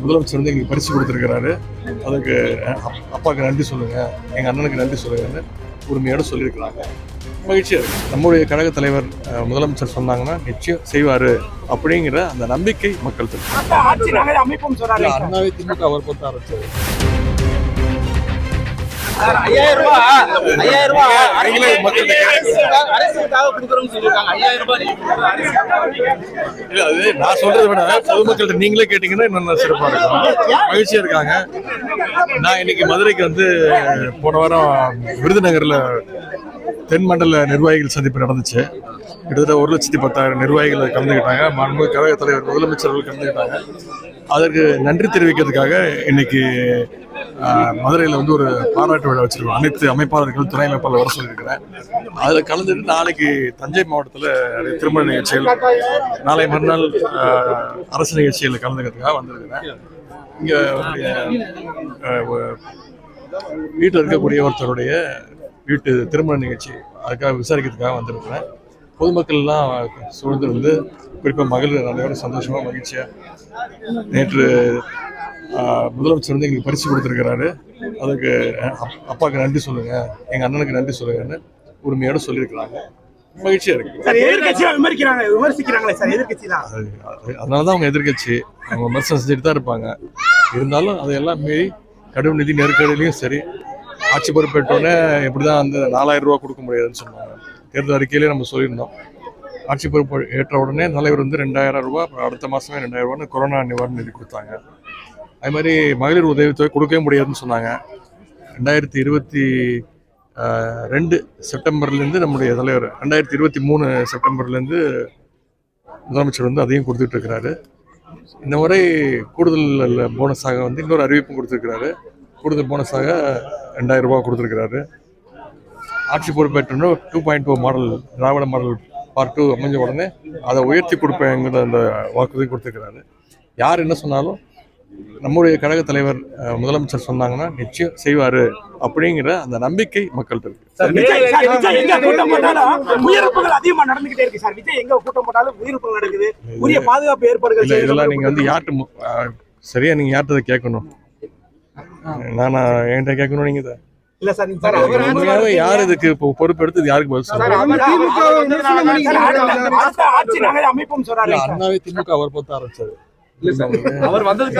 முதலமைச்சர் வந்து எங்களுக்கு பரிசு கொடுத்துருக்கிறாரு. அதுக்கு அப்பாவுக்கு நன்றி சொல்லுங்கள், எங்கள் அண்ணனுக்கு நன்றி சொல்லுங்கன்னு உரிமையோடு சொல்லியிருக்கிறாங்க. மகிழ்ச்சியாக இருக்குது. நம்முடைய கழக தலைவர் முதலமைச்சர் சொன்னாங்கன்னா நிச்சயம் செய்வார் அப்படிங்கிற அந்த நம்பிக்கை மக்கள் அண்ணாவை திமுக அவர் பொறுத்த ஆரம்பிச்சது. நான் சொல்றதை விட பொதுமக்கள்கிட்ட நீங்களே கேட்டீங்கன்னா இன்னும் சிறப்பா இருக்கும். மகிழ்ச்சியா இருக்காங்க. நான் இன்னைக்கு மதுரைக்கு வந்து போன வாரம் விருதுநகர்ல தென்மண்டல நிர்வாகிகள் சந்திப்பு நடந்துச்சு. கிட்டத்தட்ட 1,10,000 நிர்வாகிகள் கலந்துக்கிட்டாங்க. மாண்புமிகு கழக தலைவர் முதலமைச்சர்கள் கலந்துக்கிட்டாங்க. அதற்கு நன்றி தெரிவிக்கிறதுக்காக இன்னைக்கு மதுரையில் வந்து ஒரு பாராட்டு விழா வச்சிருக்கோம். அனைத்து அமைப்பாளர்கள், துணை அமைப்பாளர் வர சொல்லியிருக்கிறேன். அதில் கலந்துட்டு நாளைக்கு தஞ்சை மாவட்டத்தில் திருமண நிகழ்ச்சிகள், நாளை மறுநாள் அரசு நிகழ்ச்சிகளில் கலந்துக்கிறதுக்காக வந்திருக்கிறேன். இங்கே வீட்டில் இருக்கக்கூடிய ஒருத்தருடைய வீட்டு திருமண நிகழ்ச்சி, அதுக்காக விசாரிக்கிறதுக்காக வந்திருக்கிறேன். பொதுமக்கள்லாம் சூழ்ந்து குறிப்பாக மகளிர் அனைவரும் சந்தோஷமாக மகிழ்ச்சியாக நேற்று முதலமைச்சர் வந்து எங்களுக்கு பரிசு கொடுத்துருக்கிறாரு. அதுக்கு அப்பாவுக்கு நன்றி சொல்லுங்கள், எங்கள் அண்ணனுக்கு நன்றி சொல்லுங்கன்னு உரிமையோடு சொல்லியிருக்கிறாங்க. மகிழ்ச்சியாக இருக்குது. அதனால தான் அவங்க எதிர்கட்சி, அவங்க விமர்சனம் செஞ்சுட்டு தான் இருப்பாங்க. இருந்தாலும் அதையெல்லாம் மீறி கடும் நிதி நெருக்கடியிலையும் சரி, ஆட்சி பொறுப்பேற்றோன்னே எப்படி தான் அந்த 4,000 ரூபா கொடுக்க முடியாதுன்னு சொன்னாங்க. தேர்தல் அறிக்கையிலே நம்ம சொல்லியிருந்தோம். ஆட்சி பொறுப்பு ஏற்ற உடனே தலைவர் வந்து 2,000 ரூபா, அடுத்த மாதமே 2,000 ரூபான்னு கொரோனா நிவாரண நிதி கொடுத்தாங்க. அது மாதிரி மகளிர் உதவித்தொகை கொடுக்கவே முடியாதுன்னு சொன்னாங்க. 2022 செப்டம்பர்லேருந்து நம்முடைய தலைவர் 2023 செப்டம்பர்லேருந்து முதலமைச்சர் வந்து அதையும் கொடுத்துட்டு இருக்கிறாரு. இந்த முறை கூடுதல் போனஸாக வந்து இன்னொரு அறிவிப்பும் கொடுத்துருக்கிறாரு. கூடுதல் போனஸாக 2,000 ரூபா கொடுத்துருக்கிறாரு. ஆட்சி பொறுப்பேற்றோன்னா 2.0 மாடல், திராவிட மாடல் பார்ட் 2 அமைஞ்ச உடனே அதை உயர்த்தி கொடுப்பேங்கிற அந்த வாக்குறுதி கொடுத்துருக்கிறாரு. யார் என்ன சொன்னாலும் நம்முடைய கழக தலைவர் முதலமைச்சர் சொன்னாங்கன்னா நிச்சயம் செய்வார் அப்படிங்கிற அந்த நம்பிக்கை மக்கள்கிட்ட இருக்கு. இதெல்லாம் நீங்க வந்து யார்கிட்ட சரியா நீங்க யார்கிட்ட கேட்கணும், நானா என்கிட்ட கேட்கணும். நீங்க யார் இதுக்கு பொறுப்பெடுத்து யாருக்கு பதில் சொல்றாங்க? அண்ணாவை திமுக அவர் பொறுத்த ஆரம்பிச்சது. அவர் வந்ததுக்கு